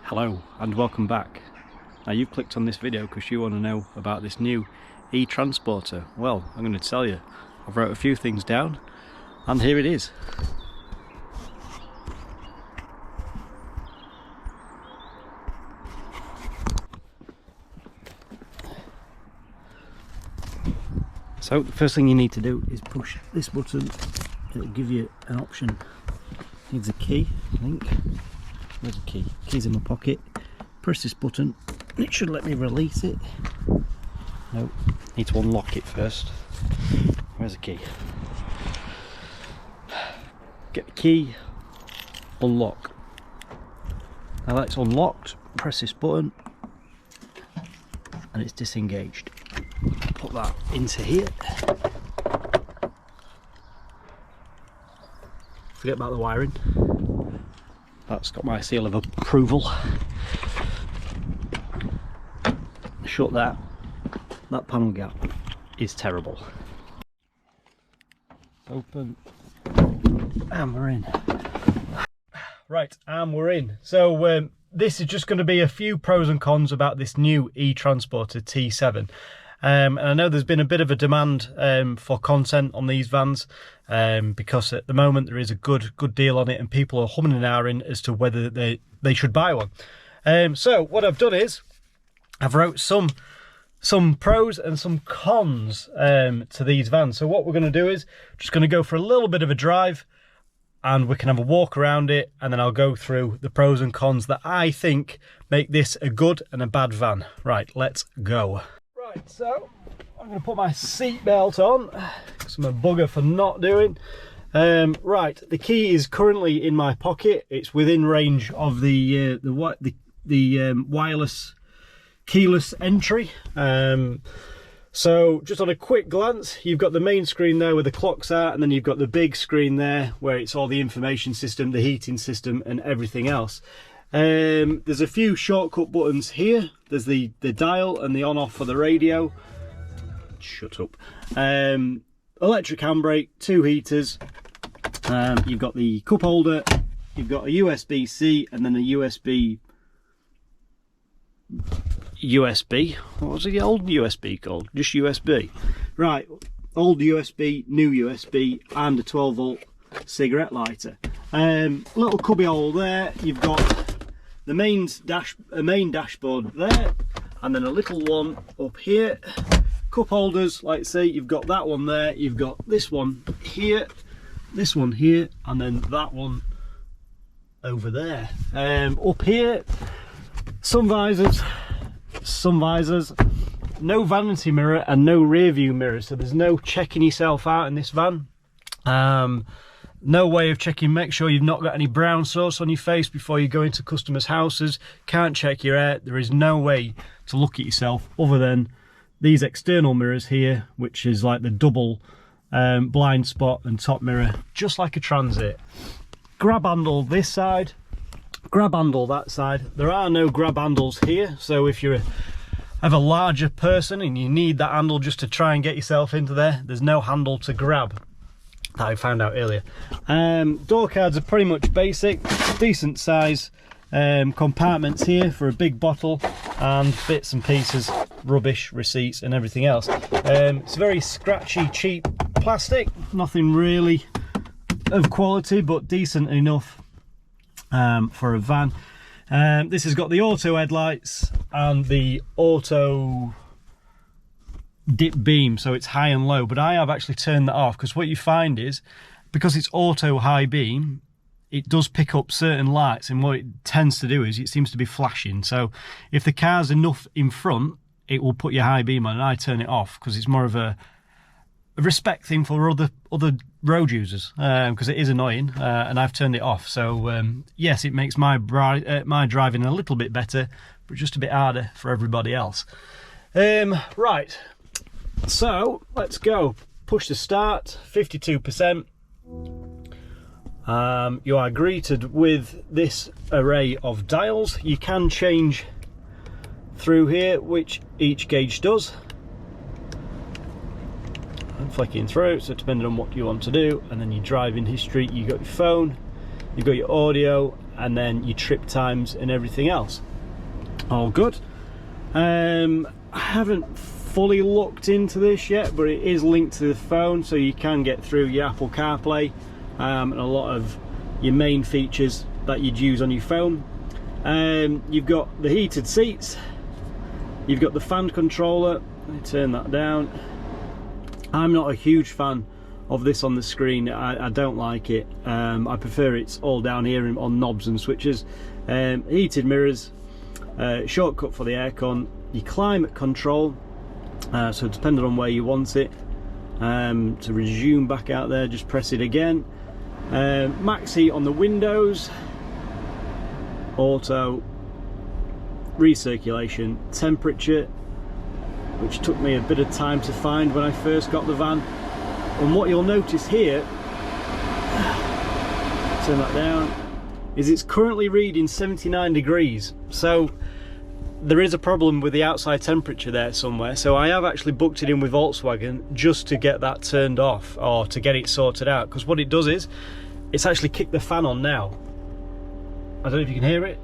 Hello and welcome back. Now you've clicked on this video because you want to know about this new eTransporter. Well, I'm going to tell you. I've wrote a few things down and here it is. So the first thing you need to do is push this button. It'll give you an option. Needs a key, I think. Where's the key? Key's in my pocket. Press this button. It should let me release it. No, need to unlock it first. Where's the key? Get the key. Unlock. Now that's unlocked. Press this button, and it's disengaged. Put that into here. Forget about the wiring. That's got my seal of approval. Shut that. That panel gap is terrible. Open. And we're in. Right, and we're in. So this is just going to be a few pros and cons about this new eTransporter T7. And I know there's been a bit of a demand for content on these vans because at the moment there is a good deal on it and people are humming and ahhing as to whether they should buy one. So what I've done is I've wrote some pros and some cons to these vans. So what we're going to do is just going to go for a little bit of a drive and we can have a walk around it, and then I'll go through the pros and cons that I think make this a good and a bad van. Right, let's go. Right, so I'm going to put my seat belt on because I'm a bugger for not doing. Right, the key is currently in my pocket. It's within range of the wireless keyless entry. So just on a quick glance, you've got the main screen there where the clocks are, and then you've got the big screen there where it's all the information system, the heating system and everything else. There's a few shortcut buttons here. There's the dial and the on off for the radio. Shut up. Electric handbrake, 2 heaters. You've got the cup holder. You've got a USB-C and then a USB. What was the old USB called? Just USB. Right, old USB, new USB, and a 12 volt cigarette lighter. Little cubby hole there. You've got the main dashboard there, and then a little one up here. Cup holders, like I say, you've got that one there, you've got this one here, and then that one over there. Up here, some visors, no vanity mirror and no rear view mirror, so there's no checking yourself out in this van. No way of checking, make sure you've not got any brown sauce on your face before you go into customers' houses. Can't check your hair. There is no way to look at yourself other than these external mirrors here, which is like the double blind spot and top mirror, just like a Transit. Grab handle this side, grab handle that side. There are no grab handles here, so if you're a larger person and you need that handle just to try and get yourself into there, there's no handle to grab. That I found out earlier. Door cards are pretty much basic, decent size. Compartments here for a big bottle and bits and pieces, rubbish, receipts and everything else. It's very scratchy, cheap plastic, nothing really of quality but decent enough for a van. This has got the auto headlights and the auto dip beam, so it's high and low, but I have actually turned that off because what you find is, because it's auto high beam, it does pick up certain lights, and what it tends to do is it seems to be flashing. So if the car's enough in front, it will put your high beam on, and I turn it off because it's more of a respect thing for other road users, because it is annoying, and I've turned it off. So yes, it makes my driving a little bit better, but just a bit harder for everybody else. Right, so let's go. Push the start, 52%. You are greeted with this array of dials. You can change through here, which each gauge does. And flicking through, so depending on what you want to do. And then your driving history, you got your phone, you've got your audio, and then your trip times and everything else. All good. I haven't fully looked into this yet, but it is linked to the phone, so you can get through your Apple CarPlay and a lot of your main features that you'd use on your phone. You've got the heated seats, you've got the fan controller. Let me turn that down. I'm not a huge fan of this on the screen. I don't like it. I prefer it's all down here on knobs and switches. Heated mirrors, shortcut for the aircon, your climate control, so depending on where you want it, to resume back out there, just press it again. Max heat on the windows, auto, recirculation, temperature, which took me a bit of time to find when I first got the van. And what you'll notice here, turn that down, is it's currently reading 79 degrees. So there is a problem with the outside temperature there somewhere. So I have actually booked it in with Volkswagen just to get that turned off, or to get it sorted out. Because what it does is, it's actually kicked the fan on now. I don't know if you can hear it.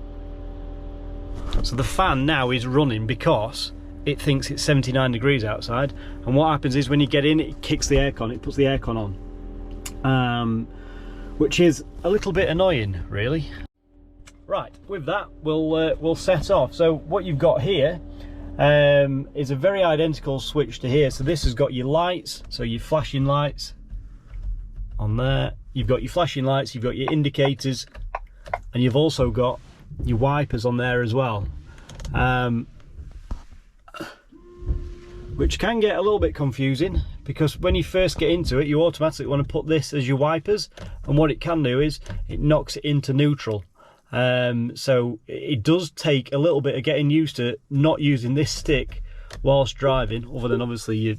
So the fan now is running because it thinks it's 79 degrees outside, and what happens is when you get in, it kicks the aircon, it puts the aircon on, which is a little bit annoying, really. Right, with that, we'll set off. So what you've got here is a very identical switch to here. So this has got your lights, so your flashing lights on there. You've got your flashing lights, you've got your indicators, and you've also got your wipers on there as well. Which can get a little bit confusing, because when you first get into it, you automatically want to put this as your wipers, and what it can do is it knocks it into neutral. So it does take a little bit of getting used to not using this stick whilst driving, other than obviously your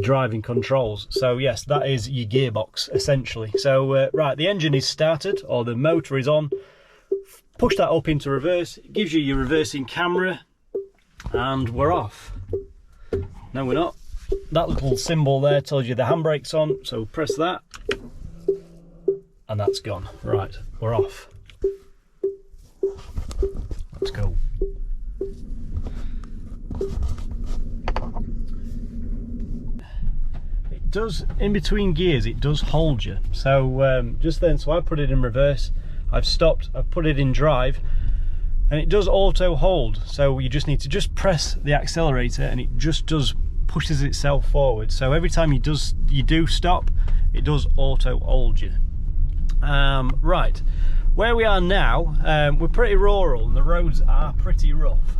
driving controls. So yes, that is your gearbox essentially. So right, the engine is started, or the motor is on. Push that up into reverse, it gives you your reversing camera, and we're off. No, we're not. That little symbol there tells you the handbrake's on, so press that, and that's gone. Right, we're off. Let's go. It does, in between gears, it does hold you. So just then, so I put it in reverse, I've stopped, I've put it in drive, and it does auto hold. So you just need to just press the accelerator, and it just pushes itself forward. So every time you do stop, it does auto hold you. Right, where we are now, we're pretty rural and the roads are pretty rough.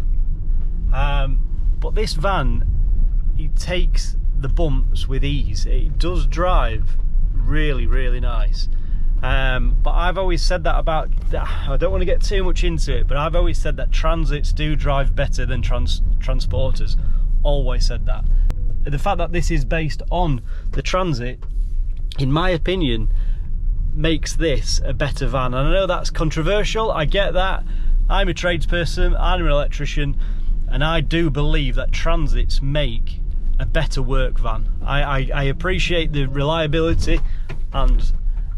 But this van, it takes the bumps with ease. It does drive really, really nice. But I've always said that about, I don't want to get too much into it, but I've always said that transits do drive better than transporters. Always said that. The fact that this is based on the Transit, in my opinion, makes this a better van. And I know that's controversial, I get that. I'm a tradesperson, I'm an electrician, and I do believe that Transits make a better work van. I appreciate the reliability and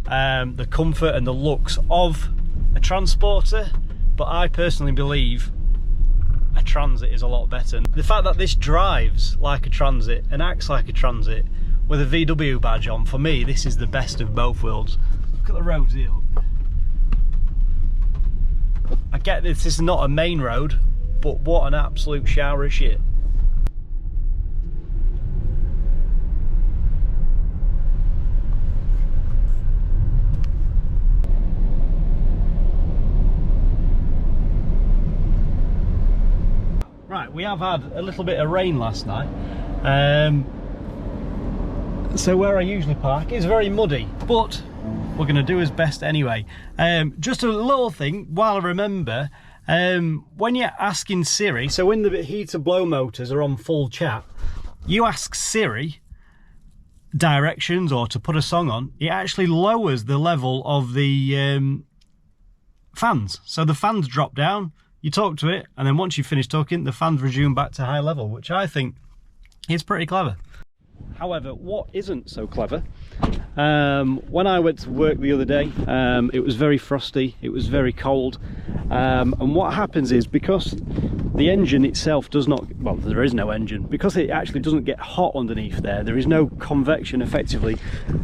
the comfort and the looks of a Transporter, but I personally believe a Transit is a lot better. And the fact that this drives like a Transit and acts like a Transit with a VW badge on, for me, this is the best of both worlds. Look at the roads here. I get this is not a main road, but what an absolute shower of shit. Right, we have had a little bit of rain last night, so where I usually park is very muddy, but we're going to do as best anyway. Just a little thing while I remember, when you're asking Siri, so when the heater blow motors are on full chat, you ask Siri directions or to put a song on, it actually lowers the level of the fans. So the fans drop down, you talk to it, and then once you finish talking, the fans resume back to high level, which I think is pretty clever. However, what isn't so clever, when I went to work the other day, it was very frosty, it was very cold, and what happens is, because the engine itself does not, well, there is no engine, because it actually doesn't get hot underneath there is no convection effectively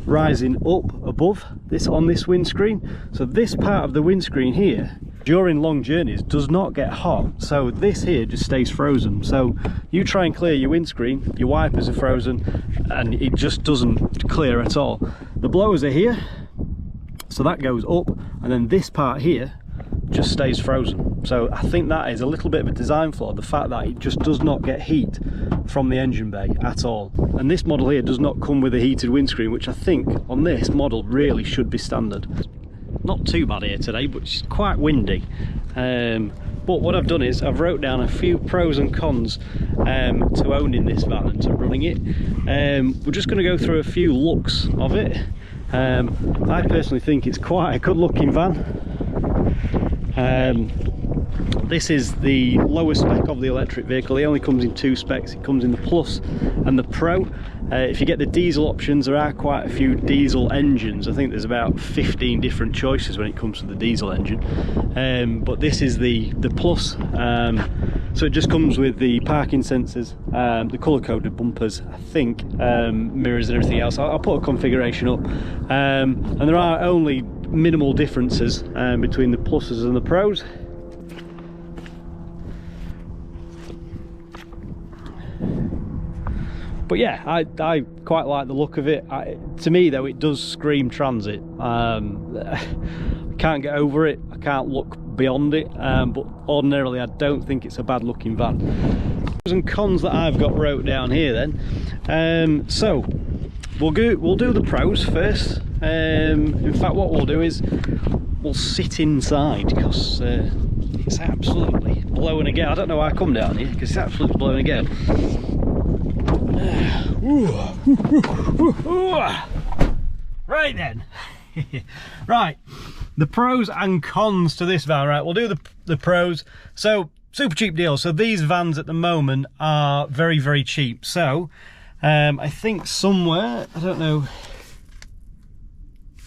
rising up above this on this windscreen. So this part of the windscreen here during long journeys does not get hot, so this here just stays frozen. So you try and clear your windscreen, your wipers are frozen, and it just doesn't clear at all. The blowers are here, so that goes up, and then this part here just stays frozen. So I think that is a little bit of a design flaw, the fact that it just does not get heat from the engine bay at all. And this model here does not come with a heated windscreen, which I think on this model really should be standard. Not too bad here today, but it's quite windy. But what I've done is I've wrote down a few pros and cons to owning this van and to running it. We're just going to go through a few looks of it. I personally think it's quite a good looking van. This is the lowest spec of the electric vehicle. It only comes in 2 specs. It comes in the Plus and the Pro. If you get the diesel options, there are quite a few diesel engines. I think there's about 15 different choices when it comes to the diesel engine. But this is the Plus. So it just comes with the parking sensors, the colour-coded bumpers, I think, mirrors and everything else. I'll put a configuration up. And there are only minimal differences between the Pluses and the Pros. But yeah, I quite like the look of it. To me though, it does scream transit. I can't get over it, I can't look beyond it, but ordinarily I don't think it's a bad looking van. Pros and cons that I've got wrote down here then. So we'll do the pros first. In fact, what we'll do is we'll sit inside, because it's absolutely blowing a gale. I don't know why I come down here, because it's absolutely blowing a gale. Right then. Right, the pros and cons to this van. Right, we'll do the pros. So super cheap deal. So these vans at the moment are very, very cheap. So I think somewhere, I don't know,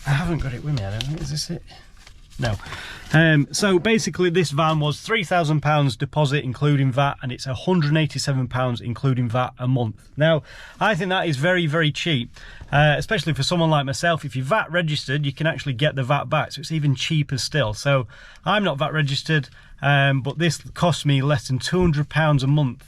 I haven't got it with me, I don't think. Is this it? No. So basically this van was £3,000 deposit including VAT, and it's £187 including VAT a month. Now I think that is very, very cheap, especially for someone like myself. If you're VAT registered, you can actually get the VAT back, so it's even cheaper still. So I'm not VAT registered, but this cost me less than £200 a month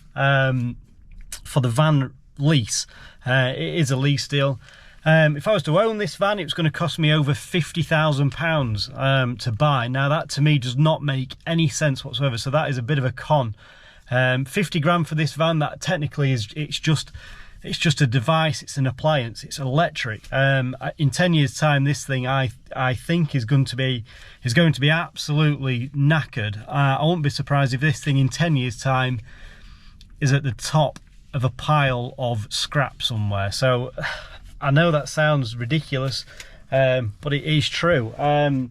for the van lease. It is a lease deal. If I was to own this van, it was going to cost me over £50,000 to buy. Now that to me does not make any sense whatsoever, so that is a bit of a con. 50 grand for this van, that technically is, it's just a device, it's an appliance, it's electric. In 10 years time, this thing I think is going to be absolutely knackered. I won't be surprised if this thing in 10 years time is at the top of a pile of scrap somewhere. So I know that sounds ridiculous, but it is true. I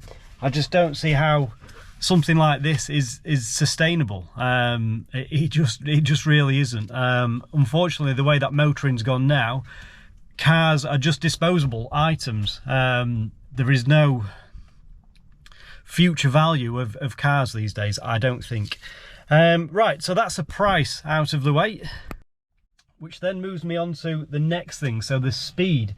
just don't see how something like this is sustainable. It just really isn't. Unfortunately, the way that motoring's gone now, cars are just disposable items. There is no future value of cars these days, I don't think. Right, so that's a price out of the way, which then moves me on to the next thing. So the speed.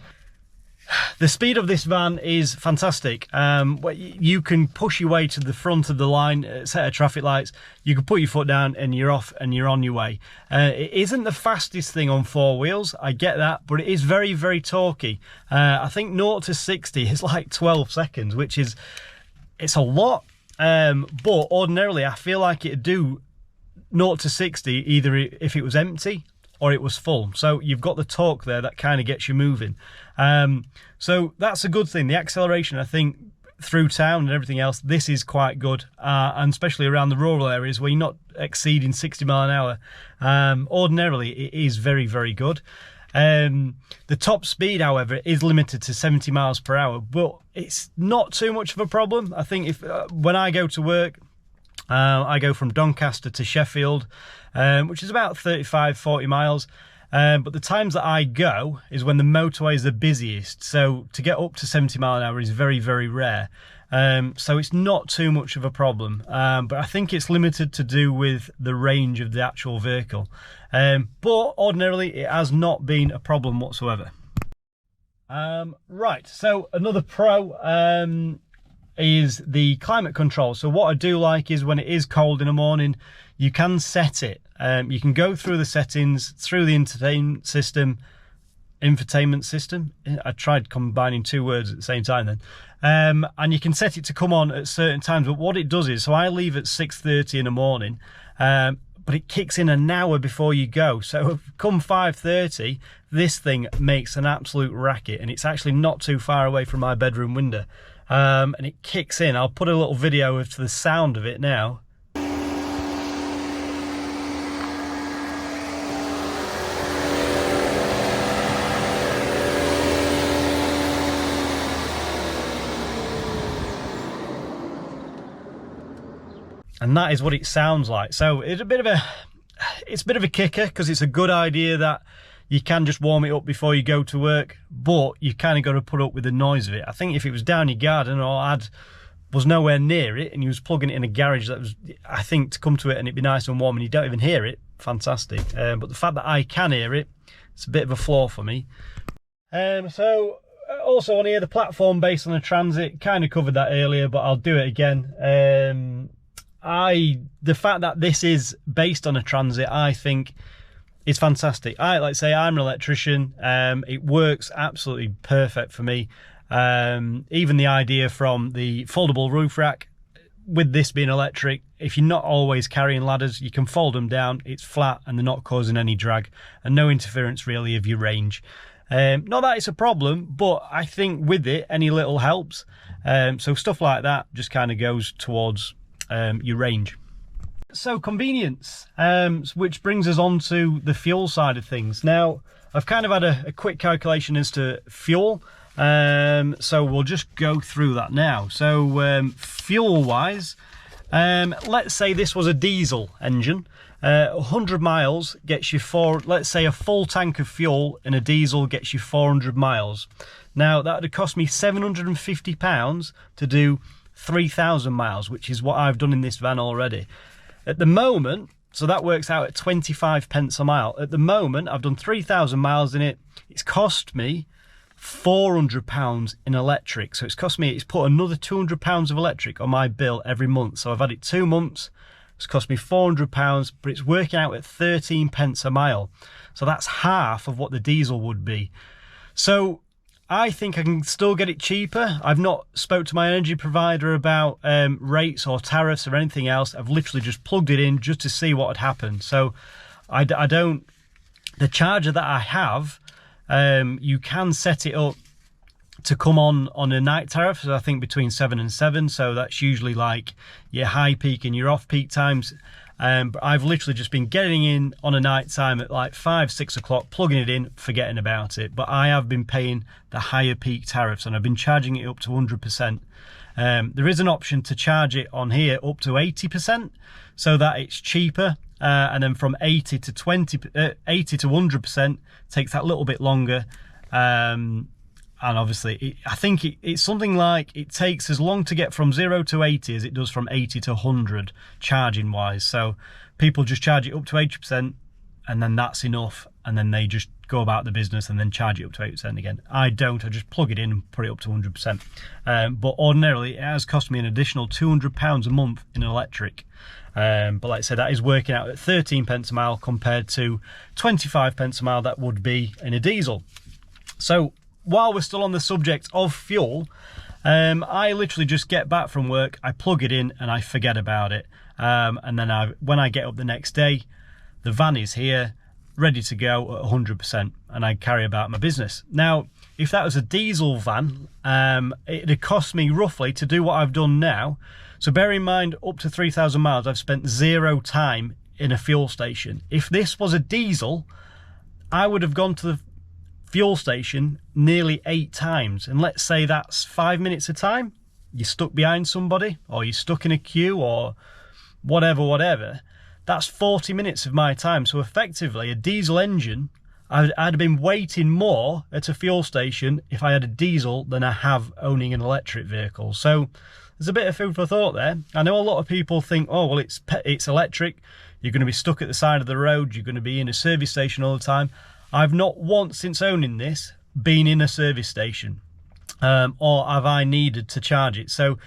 The speed of this van is fantastic. You can push your way to the front of the line, set of traffic lights, you can put your foot down and you're off and you're on your way. It isn't the fastest thing on 4 wheels, I get that, but it is very, very torquey. I think 0 to 60 is like 12 seconds, which is, it's a lot, but ordinarily I feel like it'd do 0 to 60 either if it was empty or it was full. So you've got the torque there that kind of gets you moving. So that's a good thing. The acceleration, I think, through town and everything else, this is quite good, and especially around the rural areas where you're not exceeding 60 mile an hour. Ordinarily it is very, very good. The top speed, however, is limited to 70 miles per hour, but it's not too much of a problem. I think if when I go to work, I go from Doncaster to Sheffield, which is about 35-40 miles. But the times that I go is when the motorway is the busiest. So to get up to 70 mile an hour is very, very rare. So it's not too much of a problem. But I think it's limited to do with the range of the actual vehicle. But ordinarily, it has not been a problem whatsoever. Right, so another pro is the climate control. So what I do like is when it is cold in the morning, you can set it. You can go through the settings, through the infotainment system. I tried combining two words at the same time then. And you can set it to come on at certain times. But what it does is, so I leave at 6:30 in the morning, but it kicks in an hour before you go. So come 5:30, this thing makes an absolute racket, and it's actually not too far away from my bedroom window. And it kicks in. I'll put a little video of the sound of it now. And that is what it sounds like. So it's a bit of a kicker, because it's a good idea that you can just warm it up before you go to work, but you kind of got to put up with the noise of it. I think if it was down your garden, or was nowhere near it, and you was plugging it in a garage that was, I think, to come to it and it'd be nice and warm and you don't even hear it, fantastic. But the fact that I can hear it, it's a bit of a flaw for me. So also on here, the platform based on a Transit, kind of covered that earlier, but I'll do it again. The fact that this is based on a Transit, I think it's fantastic. Like I say, I'm an electrician. It works absolutely perfect for me. Even the idea from the foldable roof rack, with this being electric, if you're not always carrying ladders, you can fold them down. It's flat and they're not causing any drag and no interference really of your range. Not that it's a problem, but I think with it, any little helps. So stuff like that just kind of goes towards your range. So convenience, which brings us on to the fuel side of things. Now, I've kind of had a quick calculation as to fuel, so we'll just go through that now. So fuel wise, let's say this was a diesel engine, 100 miles gets you let's say a full tank of fuel in a diesel gets you 400 miles. Now that would cost me £750 to do 3,000 miles, which is what I've done in this van already. At the moment, so that works out at 25 pence a mile. At the moment, I've done 3,000 miles in it. It's cost me £400 in electric. So it's put another £200 of electric on my bill every month. So I've had it 2 months. It's cost me £400, but it's working out at 13 pence a mile. So that's half of what the diesel would be. So I think I can still get it cheaper. I've not spoke to my energy provider about rates or tariffs or anything else. I've literally just plugged it in just to see what had happened. So I don't, the charger that I have, you can set it up to come on a night tariff. So I think between 7 and 7. So that's usually like your high peak and your off peak times. But I've literally just been getting in on a night time at like 5, 6 o'clock, plugging it in, forgetting about it. But I have been paying the higher peak tariffs and I've been charging it up to 100%. There is an option to charge it on here up to 80% so that it's cheaper. And then from 80 to 100% takes that little bit longer. And obviously, I think it's something like it takes as long to get from 0 to 80 as it does from 80 to 100 charging wise. So people just charge it up to 80% and then that's enough. And then they just go about the business and then charge it up to 80% again. I don't, I just plug it in and put it up to 100%. But ordinarily, it has cost me an additional £200 a month in electric. But like I said, that is working out at 13 pence a mile compared to 25 pence a mile that would be in a diesel. So while we're still on the subject of fuel, I literally just get back from work, I plug it in and I forget about it. And then when I get up the next day, the van is here, ready to go at 100%, and I carry about my business. Now, if that was a diesel van, it'd cost me roughly to do what I've done now. So bear in mind, up to 3,000 miles, I've spent 0 time in a fuel station. If this was a diesel, I would have gone to the fuel station nearly 8 times, and let's say that's 5 minutes a time. You're stuck behind somebody or you're stuck in a queue or whatever, that's 40 minutes of my time. So effectively a diesel engine, I'd have been waiting more at a fuel station if I had a diesel than I have owning an electric vehicle. So there's a bit of food for thought there. I know a lot of people think, oh, well, it's electric. You're going to be stuck at the side of the road. You're going to be in a service station all the time. I've not once since owning this been in a service station, or have I needed to charge it. So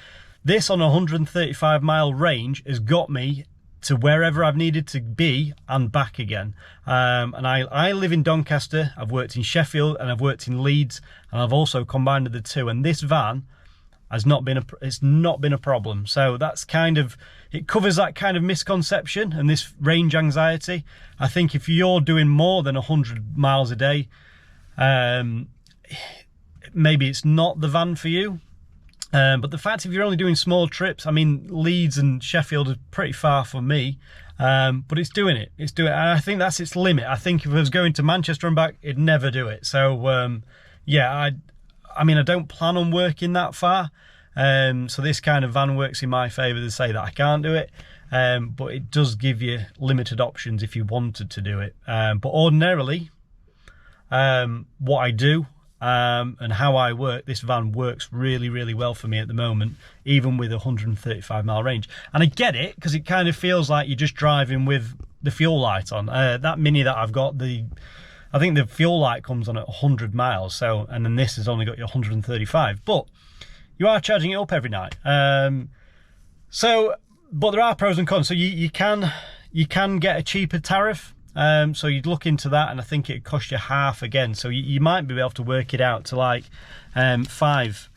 this on a 135 mile range has got me to wherever I've needed to be and back again. And I live in Doncaster, I've worked in Sheffield and I've worked in Leeds, and I've also combined the two, and this van has not been a problem. So that's kind of, it covers that kind of misconception and this range anxiety. I think if you're doing more than 100 miles a day, maybe it's not the van for you. But the fact, if you're only doing small trips, I mean, Leeds and Sheffield are pretty far for me, but it's doing it. It's doing it, and I think that's its limit. I think if it was going to Manchester and back, it'd never do it. So yeah, I mean, I don't plan on working that far. So this kind of van works in my favour to say that I can't do it, but it does give you limited options if you wanted to do it. But ordinarily, what I do, and how I work, this van works really, really well for me at the moment, even with a 135 mile range. And I get it, because it kind of feels like you're just driving with the fuel light on. That Mini that I've got, I think the fuel light comes on at 100 miles, so, and then this has only got you 135, but you are charging it up every night. But there are pros and cons. So you can get a cheaper tariff. So you'd look into that, and I think it'd cost you half again. So you might be able to work it out to like 5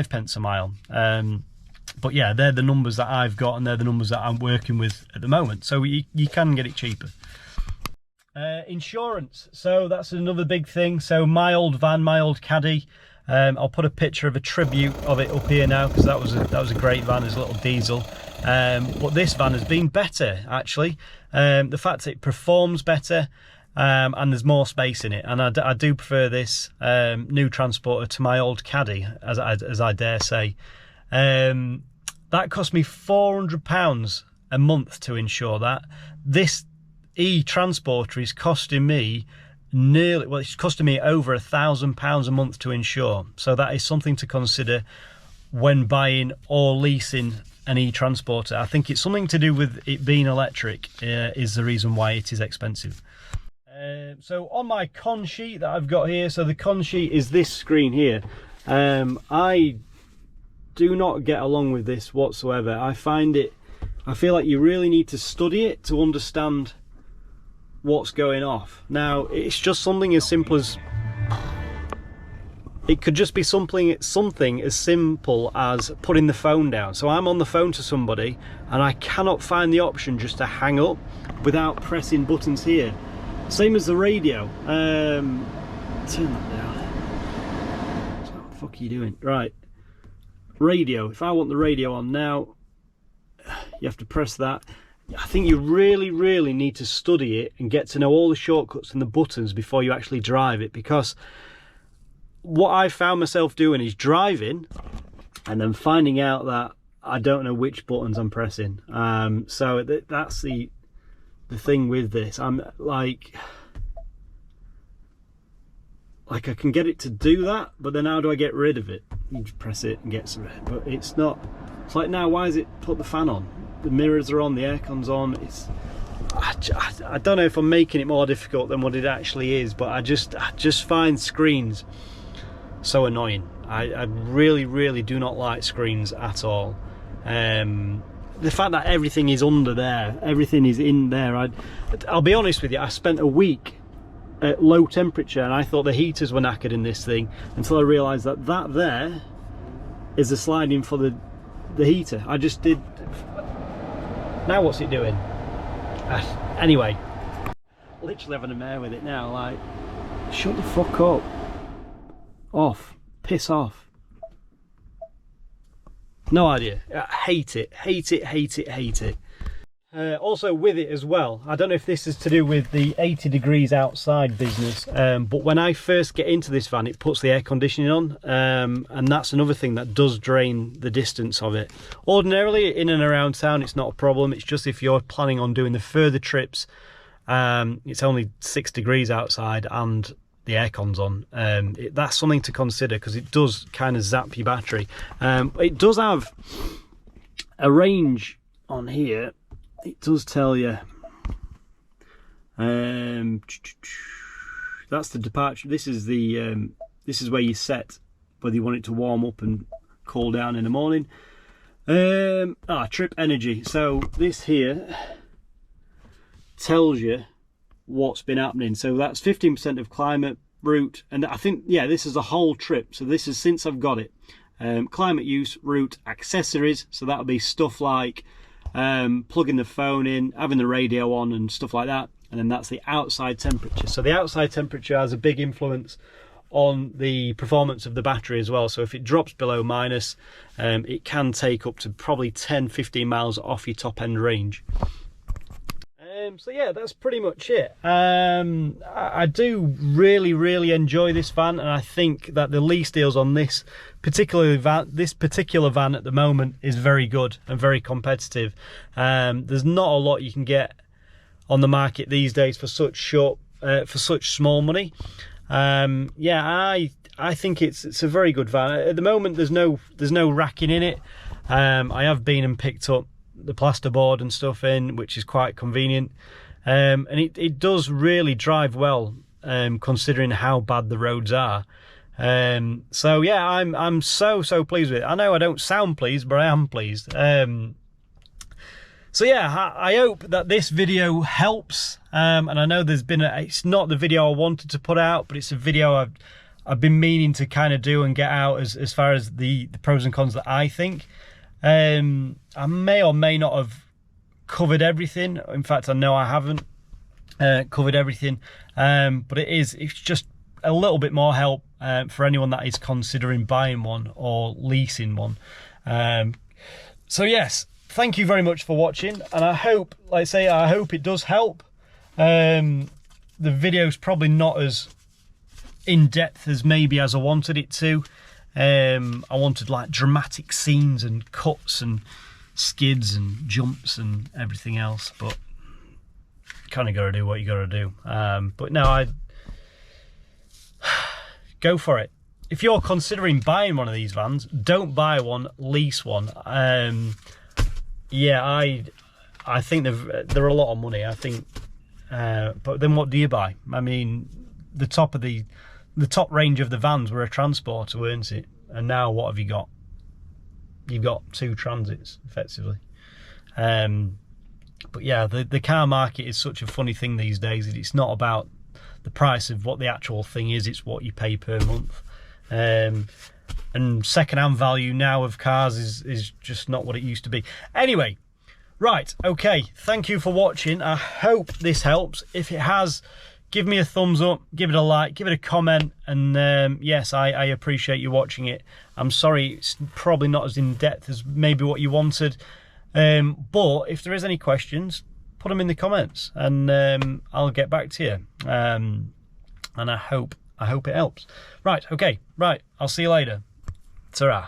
pence a mile. But yeah, they're the numbers that I've got, and they're the numbers that I'm working with at the moment. So you can get it cheaper. Insurance. So that's another big thing. So my old van, my old Caddy, I'll put a picture of a tribute of it up here now, because that was a great van, it's a little diesel. But this van has been better, actually. The fact that it performs better, and there's more space in it, and I do prefer this new Transporter to my old Caddy, as I dare say. That cost me £400 a month to insure that. This eTransporter is costing me it's costing me over £1,000 a month to insure. So that is something to consider when buying or leasing an eTransporter. I think it's something to do with it being electric is the reason why it is expensive. So on my con sheet that I've got here, so the con sheet is this screen here. I do not get along with this whatsoever. I feel like you really need to study it to understand what's going off. Now, it's just something as simple as, it could just be something as simple as putting the phone down. So I'm on the phone to somebody and I cannot find the option just to hang up without pressing buttons here. Same as the radio. Turn that down. What the fuck are you doing? Right. Radio. If I want the radio on now, you have to press that. I think you really, really need to study it and get to know all the shortcuts and the buttons before you actually drive it, because what I found myself doing is driving and then finding out that I don't know which buttons I'm pressing. So that's the thing with this. I'm like I can get it to do that, but then how do I get rid of it? You just press it and get rid of it, but it's not. It's like, now, why is it put the fan on? The mirrors are on, the aircon's on. I don't know if I'm making it more difficult than what it actually is, but I just find screens so annoying. I really, really do not like screens at all. The fact that everything is under there, everything is in there. I'll be honest with you, I spent a week at low temperature and I thought the heaters were knackered in this thing, until I realised that there is the sliding for the heater. I just did. Now what's it doing? Anyway, literally having a mare with it now. Like, shut the fuck up. Off. Piss off. No idea. I hate it. Hate it, hate it, hate it. Also with it as well, I don't know if this is to do with the 80 degrees outside business, but when I first get into this van, it puts the air conditioning on, and that's another thing that does drain the distance of it. Ordinarily in and around town it's not a problem, it's just if you're planning on doing the further trips It's only 6 degrees outside and the aircon's on. That's something to consider, because it does kind of zap your battery. It does have a range on here. It does tell you. That's the departure. This is the this is where you set whether you want it to warm up and cool down in the morning. Trip energy. So this here tells you what's been happening. So that's 15% of climate, route, and I think, yeah, this is a whole trip. So this is since I've got it. Climate use, route, accessories. So that'll be stuff like plugging the phone in, having the radio on and stuff like that. And then that's the outside temperature. So the outside temperature has a big influence on the performance of the battery as well. So if it drops below minus, it can take up to probably 10-15 miles off your top end range. So yeah, that's pretty much it. I do really enjoy this van, and I think that the lease deals on this particular van at the moment is very good and very competitive. There's not a lot you can get on the market these days for such small money. Yeah, I think it's a very good van. At the moment, there's no racking in it. I have been and picked up the plasterboard and stuff in, which is quite convenient, and it does really drive well, considering how bad the roads are. So yeah, I'm so pleased with it. I know I don't sound pleased, but I am pleased. So yeah, I hope that this video helps, and I know it's not the video I wanted to put out, but it's a video I've been meaning to kind of do and get out as far as the pros and cons that I think. I may or may not have covered everything. In fact, I know I haven't covered everything, but it's just a little bit more help for anyone that is considering buying one or leasing one. So yes, thank you very much for watching, and I hope, like I say, I hope it does help. The video's probably not as in-depth as maybe as I wanted it to. I wanted like dramatic scenes and cuts and skids and jumps and everything else, but kind of gotta do what you gotta do. But no, I go for it. If you're considering buying one of these vans, don't buy one, lease one. Yeah, I think they're a lot of money, I think, but then what do you buy? I mean, the top range of the vans were a Transporter, weren't it? And now what have you got? You've got 2 Transits, effectively. But yeah, the car market is such a funny thing these days. It's not about the price of what the actual thing is, it's what you pay per month. And second-hand value now of cars is just not what it used to be. Anyway, right, okay, thank you for watching. I hope this helps. If it has, give me a thumbs up, give it a like, give it a comment, and yes, I appreciate you watching it. I'm sorry it's probably not as in-depth as maybe what you wanted, but if there is any questions, put them in the comments, and I'll get back to you. And I hope it helps. Right, okay, right, I'll see you later. Ta-ra.